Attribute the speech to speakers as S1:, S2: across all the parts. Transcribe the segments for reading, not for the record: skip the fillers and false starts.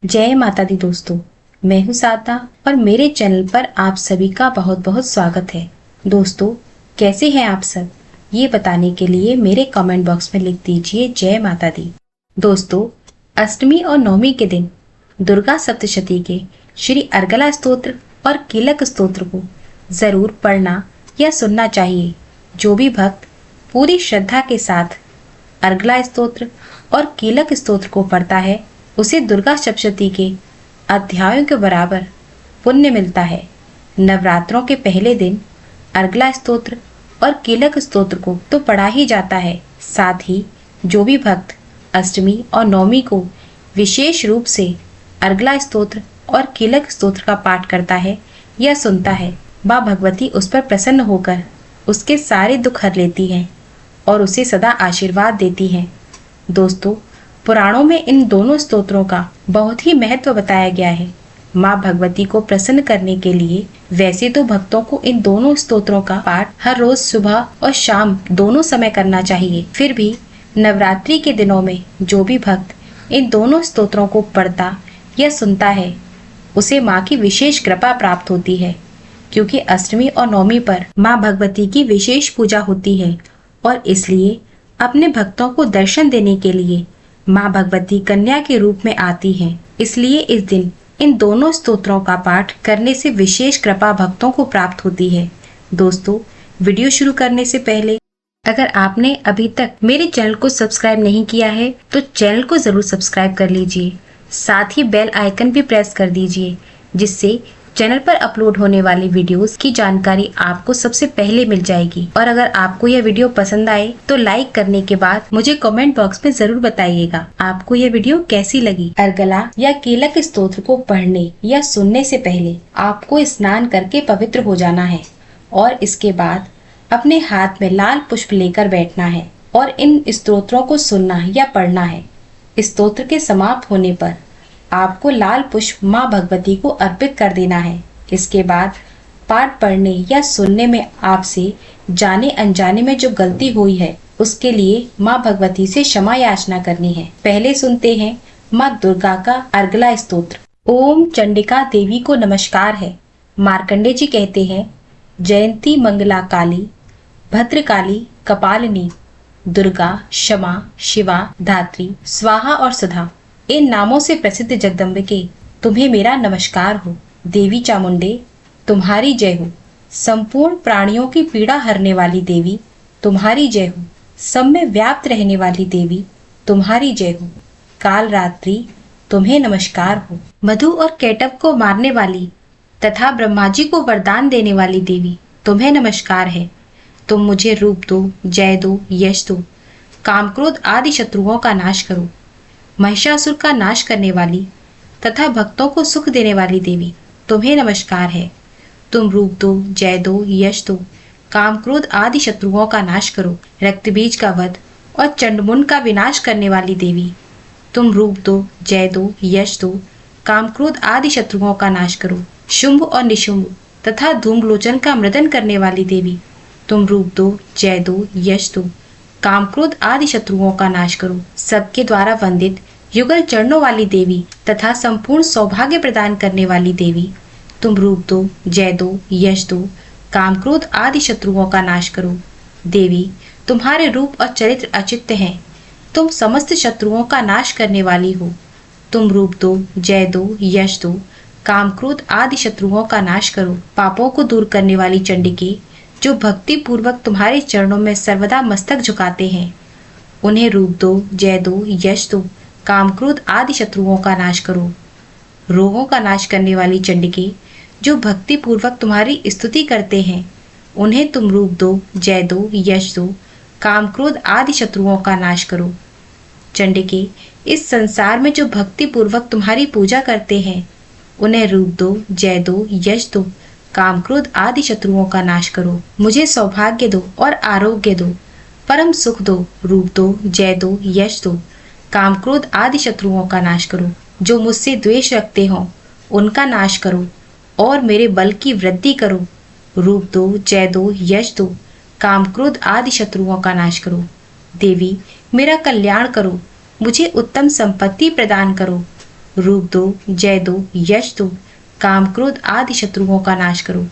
S1: जय माता दी दोस्तों, मैं हूँ साधना और मेरे चैनल पर आप सभी का बहुत बहुत स्वागत है। दोस्तों, कैसे हैं आप सब? ये बताने के लिए मेरे कमेंट बॉक्स में लिख दीजिए जय माता दी। दोस्तों, अष्टमी और नवमी के दिन दुर्गा सप्तशती के श्री अर्गला स्तोत्र और कीलक स्तोत्र को जरूर पढ़ना या सुनना चाहिए। जो भी भक्त पूरी श्रद्धा के साथ अर्गला स्तोत्र और कीलक स्तोत्र को पढ़ता है उसे दुर्गा सप्तशती के अध्यायों के बराबर पुण्य मिलता है। नवरात्रों के पहले दिन अर्गला स्तोत्र और कीलक स्तोत्र को तो पढ़ा ही जाता है, साथ ही जो भी भक्त अष्टमी और नवमी को विशेष रूप से अर्गला स्तोत्र और कीलक स्तोत्र का पाठ करता है या सुनता है, माँ भगवती उस पर प्रसन्न होकर उसके सारे दुख हर लेती हैं और उसे सदा आशीर्वाद देती हैं। दोस्तों, पुराणों में इन दोनों स्तोत्रों का बहुत ही महत्व बताया गया है। माँ भगवती को प्रसन्न करने के लिए वैसे तो भक्तों को इन दोनों स्तोत्रों का पाठ हर रोज सुबह और शाम दोनों समय करना चाहिए। फिर भी नवरात्रि के दिनों में जो भी भक्त इन दोनों स्तोत्रों को पढ़ता या सुनता है उसे माँ की विशेष कृपा प्राप्त होती है, क्योंकि अष्टमी और नवमी पर माँ भगवती की विशेष पूजा होती है और इसलिए अपने भक्तों को दर्शन देने के लिए माँ भगवती कन्या के रूप में आती हैं। इसलिए इस दिन इन दोनों स्तोत्रों का पाठ करने से विशेष कृपा भक्तों को प्राप्त होती है। दोस्तों, वीडियो शुरू करने से पहले अगर आपने अभी तक मेरे चैनल को सब्सक्राइब नहीं किया है तो चैनल को जरूर सब्सक्राइब कर लीजिए। साथ ही बेल आइकन भी प्रेस कर दीजिए, जिससे चैनल पर अपलोड होने वाली वीडियोस की जानकारी आपको सबसे पहले मिल जाएगी। और अगर आपको यह वीडियो पसंद आए तो लाइक करने के बाद मुझे कमेंट बॉक्स में जरूर बताइएगा आपको यह वीडियो कैसी लगी। अर्गला या कीलक स्तोत्र को पढ़ने या सुनने से पहले आपको स्नान करके पवित्र हो जाना है और इसके बाद अपने हाथ में लाल पुष्प लेकर बैठना है और इन स्तोत्रों को सुनना या पढ़ना है। स्तोत्र के समाप्त होने पर आपको लाल पुष्प माँ भगवती को अर्पित कर देना है। इसके बाद पाठ पढ़ने या सुनने में आपसे जाने अनजाने में जो गलती हुई है उसके लिए माँ भगवती से क्षमा याचना करनी है। पहले सुनते हैं माँ दुर्गा का अर्गला स्तोत्र। ओम चंडिका देवी को नमस्कार है। मार्कंडे जी कहते हैं, जयंती मंगला काली भद्रकाली कपालिनी दुर्गा क्षमा शिवा धात्री स्वाहा और सुधा, इन नामों से प्रसिद्ध जगदम्बिके तुम्हें मेरा नमस्कार हो। देवी चामुंडे तुम्हारी जय हो। संपूर्ण प्राणियों की पीड़ा हरने वाली देवी तुम्हारी जय हो। सब में व्याप्त रहने वाली देवी तुम्हारी जय हो। काल रात्रि तुम्हें नमस्कार हो। मधु और केटव को मारने वाली तथा ब्रह्मा जी को वरदान देने वाली देवी तुम्हें नमस्कार है। तुम मुझे रूप दो, जय दो, यश दो, काम क्रोध आदि शत्रुओं का नाश करो। महिषासुर का नाश करने वाली तथा भक्तों को सुख देने वाली देवी तुम्हें नमस्कार है। तुम रूप दो, जय दो, यश दो, काम क्रोध आदि शत्रुओं का नाश करो। रक्तबीज का वध और चंडमुंड का विनाश करने वाली देवी तुम रूप दो, जय दो, यश दो, काम क्रोध आदि शत्रुओं का नाश करो। शुंभ और निशुंभ तथा धूम्रलोचन का मृदन करने वाली देवी तुम रूप दो, जय दो, यश दो, काम क्रोध आदि शत्रुओं का नाश करो। सबके द्वारा वंदित युगल चरणों वाली देवी तथा संपूर्ण सौभाग्य प्रदान करने वाली देवी तुम रूप दो, जय दो, यश दो, काम क्रोध आदि शत्रुओं का नाश करो। देवी, तुम्हारे रूप और चरित्र अचित्य हैं। तुम समस्त शत्रुओं का नाश करने वाली हो। तुम रूप दो, जय दो, यश दो, काम क्रोध आदि शत्रुओं का नाश करो। पापों को दूर करने वाली चंडिके, जो भक्ति पूर्वक तुम्हारे चरणों में सर्वदा मस्तक झुकाते हैं, उन्हें रूप दो, जय दो, यश दो, काम क्रोध आदि शत्रुओं का नाश करो। रोगों का नाश करने वाली चंडिके, जो भक्ति पूर्वक तुम्हारी स्तुति करते हैं, उन्हें तुम रूप दो, जय दो, यश दो, काम क्रोध आदि शत्रुओं का नाश करो। चंडिके, इस संसार में जो भक्ति पूर्वक तुम्हारी पूजा करते हैं, उन्हें रूप दो, जय दो, यश दो, काम क्रोध आदि शत्रुओं का नाश करो। मुझे सौभाग्य दो और आरोग्य दो, परम सुख दो। रूप दो, जय दो, यश दो, काम क्रोध आदि शत्रुओं का नाश करो। जो मुझसे द्वेष रखते हो उनका नाश करो और मेरे बल की वृद्धि करो। रूप दो, जय दो, यश दो, काम क्रोध आदि शत्रुओं का नाश करो। देवी, मेरा कल्याण करो, मुझे उत्तम संपत्ति प्रदान करो। रूप दो, जय दो, यश दो, काम क्रोध आदि शत्रुओं का नाश करो।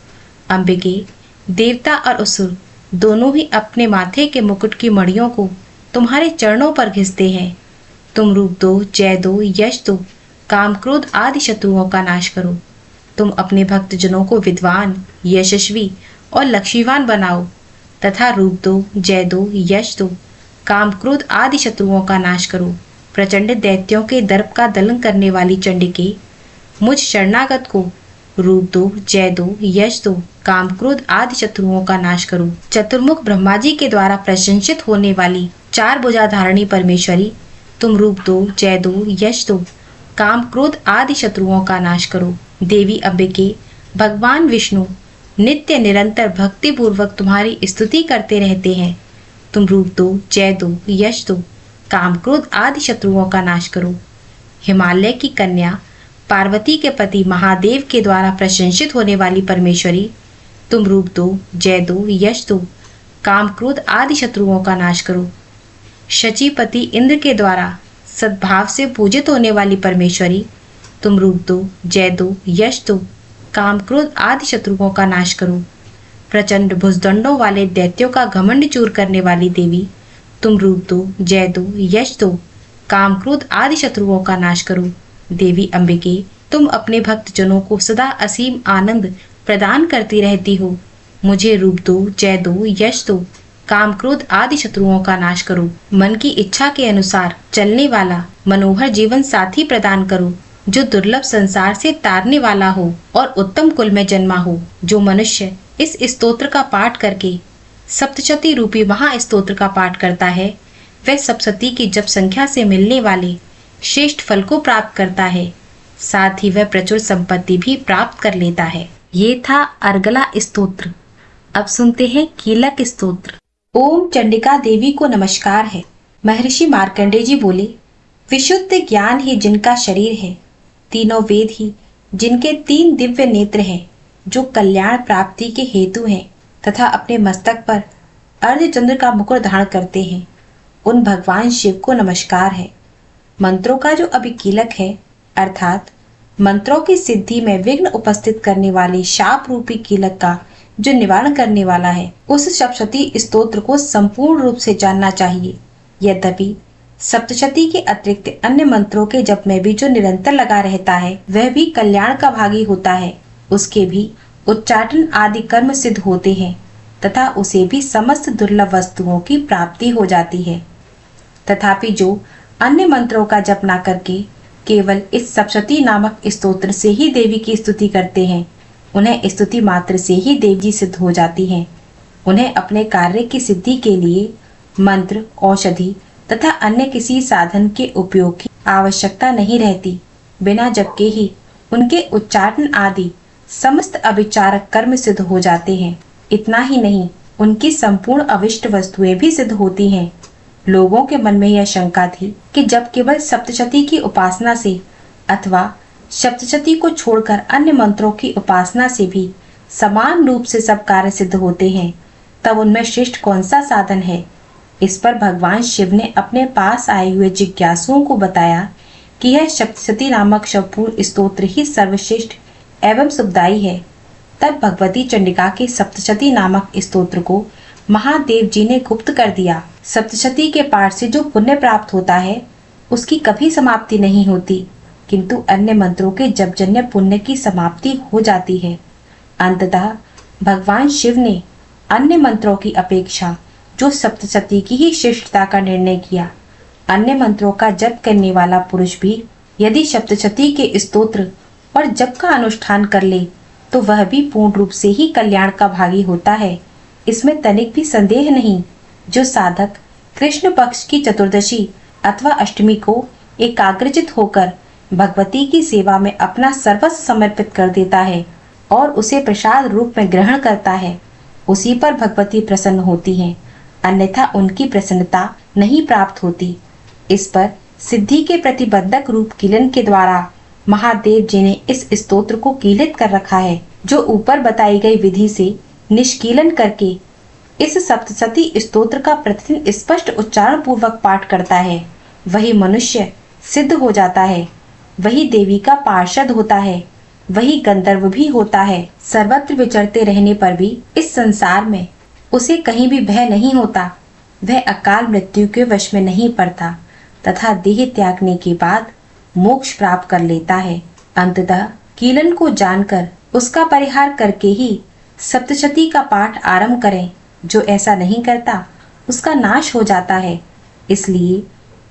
S1: अंबिके, देवता और असुर दोनों ही अपने माथे के मुकुट की मड़ियों को तुम्हारे चरणों पर घिसते हैं। तुम रूप दो, जय दो, यश दो, काम क्रोध आदि शत्रुओं का नाश करो। तुम अपने भक्त जनों को विद्वान, यशस्वी और लक्ष्मीवान बनाओ तथा रूप दो, जय दो, यश दो, काम क्रोध आदि शत्रुओं का नाश करो। प्रचंड दैत्यों के दर्प का दलन करने वाली चंडिके, मुझ शरणागत को रूप दो, जय दो, यश दो, काम क्रोध आदि शत्रुओं का नाश करो। चतुर्मुख ब्रह्मा जी के द्वारा प्रशंसित होने वाली चार भुजा धारणी परमेश्वरी, तुम रूप दो, जय दो, यश दो, काम क्रोध आदि शत्रुओं का नाश करो। देवी अंबिके, भगवान विष्णु नित्य निरंतर भक्ति पूर्वक तुम्हारी स्तुति करते रहते हैं। तुम रूप दो, जय दो, यश दो, काम क्रोध आदि शत्रुओं का नाश करो। हिमालय की कन्या पार्वती के पति महादेव के द्वारा प्रशंसित होने वाली परमेश्वरी, तुम रूप दो, जय दो, यश दो, काम क्रोध आदि शत्रुओं का नाश करो। शचीपति इंद्र के द्वारा सद्भाव से पूजित होने वाली परमेश्वरी, तुम रूप दो, जय दो, यश दो, काम क्रोध आदि शत्रुओं का नाश करो। प्रचंड भुजदंडों वाले दैत्यों का घमंड चूर करने वाली देवी, तुम रूप दो, जय दो, यश दो, काम क्रोध आदि शत्रुओं का नाश करो। देवी अंबिके, तुम अपने भक्त जनों को सदा असीम आनंद प्रदान करती रहती हो। मुझे रूप दो, जय दो, यश दो, काम क्रोध आदि शत्रुओं का नाश करो। मन की इच्छा के अनुसार चलने वाला मनोहर जीवन साथी प्रदान करो, जो दुर्लभ संसार से तारने वाला हो और उत्तम कुल में जन्मा हो। जो मनुष्य इस स्तोत्र का पाठ करके सप्तशती रूपी महास्तोत्र का पाठ करता है, वह सप्तशती की जप संख्या से मिलने वाले श्रेष्ठ फल को प्राप्त करता है, साथ ही वह प्रचुर संपत्ति भी प्राप्त कर लेता है। ये था अर्गला स्तोत्र। अब सुनते हैं कीलक स्तोत्र। ओम चंडिका देवी को नमस्कार है। महर्षि मार्कंडेय जी बोले, विशुद्ध ज्ञान ही जिनका शरीर है, तीनों वेद ही जिनके तीन दिव्य नेत्र हैं, जो कल्याण प्राप्ति के हेतु हैं तथा अपने मस्तक पर अर्धचंद्र का मुकुट धारण करते हैं, उन भगवान शिव को नमस्कार है। मंत्रों का जो अभिकीलक है, अर्थात मंत्रों की सिद्धि में विघ्न उपस्थित करने वाले शाप रूपी कीलक का जो निवारण करने वाला है, उस सप्तशती स्तोत्र को संपूर्ण रूप से जानना चाहिए। यद्यपि सप्तशती के अतिरिक्त अन्य मंत्रों के जप में भी जो निरंतर लगा रहता है, वह भी कल्याण का भागी होता है। उसके भी उच्चाटन आदि कर्म सिद्ध होते हैं तथा उसे भी समस्त दुर्लभ वस्तुओं की प्राप्ति हो जाती है। तथापि जो अन्य मंत्रों का जप न करके केवल इस सप्तशती नामक स्तोत्र से ही देवी की स्तुति करते हैं, उन्हें स्तुति मात्र से ही देवी सिद्ध हो जाती हैं। उन्हें अपने कार्य की सिद्धि के लिए मंत्र, औषधि तथा अन्य किसी साधन के उपयोग की आवश्यकता नहीं रहती। बिना जप के ही उनके उच्चारण आदि समस्त अभिचारक कर्म सिद्ध हो जाते हैं। इतना ही नहीं, उनकी संपूर्ण अविष्ट वस्तुएं भी सिद्ध होती हैं। लोगों के मन में यह शंका थी कि जब केवल सप्तशती की उपासना से अथवा सप्तशती को छोड़कर अन्य मंत्रों की उपासना से भी समान रूप से सब कार्य सिद्ध होते हैं, तब उनमें श्रेष्ठ कौन सा साधन है। इस पर भगवान शिव ने अपने पास आए हुए जिज्ञासुओं को बताया कि यह सप्तशती नामक संपूर्ण स्तोत्र ही सर्वश्रेष्ठ एवं सुखदायी है। तब भगवती चंडिका के सप्तशती नामक स्तोत्र को महादेव जी ने गुप्त कर दिया। सप्तशती के पाठ से जो पुण्य प्राप्त होता है, उसकी कभी समाप्ति नहीं होती, किंतु अन्य मंत्रों के जपजन्य पुण्य की समाप्ति हो जाती है। अंततः भगवान शिव ने अन्य मंत्रों की अपेक्षा जो सप्तशती की ही श्रेष्ठता का निर्णय किया। अन्य मंत्रों का जप करने वाला पुरुष भी यदि सप्तशती के स्तोत्र और जप का अनुष्ठान कर ले, तो वह भी पूर्ण रूप से ही कल्याण का भागी होता है। इसमें तनिक भी संदेह नहीं। जो साधक कृष्ण पक्ष की चतुर्दशी अथवा अष्टमी को एकाग्रचित होकर भगवती की सेवा में अपना सर्वस्व समर्पित कर देता है और उसे प्रसाद रूप में ग्रहण करता है, उसी पर भगवती प्रसन्न होती हैं, अन्यथा उनकी प्रसन्नता नहीं प्राप्त होती। इस पर सिद्धि के प्रतिबंधक रूप कीलन के द्वारा महादेव जी ने इस स्तोत्र को कीलित कर रखा है। जो ऊपर बताई गई विधि से निष्कीलन करके इस सप्तशती स्तोत्र का प्रतिदिन स्पष्ट उच्चारण पूर्वक पाठ करता है, वही मनुष्य सिद्ध हो जाता है। वही देवी का पार्षद होता है, वही गंधर्व भी होता है। सर्वत्र विचरते रहने पर भी इस संसार में उसे कहीं भी भय नहीं होता। वह अकाल मृत्यु के वश में नहीं पड़ता तथा देह त्यागने के बाद मोक्ष प्राप्त कर लेता है। अंततः कीलन को जानकर उसका परिहार करके ही सप्तशती का पाठ आरंभ करें। जो ऐसा नहीं करता उसका नाश हो जाता है। इसलिए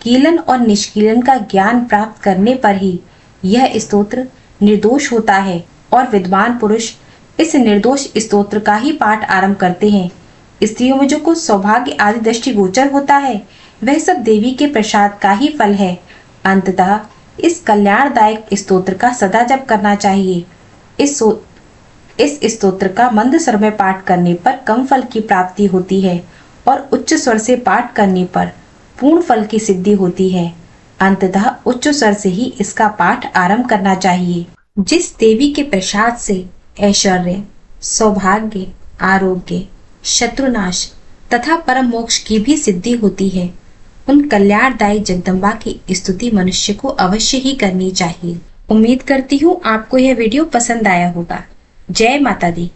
S1: कीलन और निष्कीलन का ज्ञान प्राप्त करने पर ही यह स्तोत्र निर्दोष होता है और विद्वान पुरुष इस निर्दोष स्तोत्र का ही पाठ आरंभ करते हैं। स्त्रियों में जो कुछ सौभाग्य आदि दृष्टि गोचर होता है वह सब देवी के प्रसाद का ही फल है। अंततः इस कल्याणदायक स्तोत्र का सदा जप करना चाहिए। इस स्तोत्र का मंद स्वर में पाठ करने पर कम फल की प्राप्ति होती है और उच्च स्वर से पाठ करने पर पूर्ण फल की सिद्धि होती है। अंततः उच्च स्वर से ही इसका पाठ आरंभ करना चाहिए। जिस देवी के प्रसाद से ऐश्वर्य, सौभाग्य, आरोग्य, शत्रुनाश तथा परम मोक्ष की भी सिद्धि होती है, उन कल्याणदायी जगदम्बा की स्तुति मनुष्य को अवश्य ही करनी चाहिए। उम्मीद करती हूँ आपको यह वीडियो पसंद आया होगा। जय माता दी।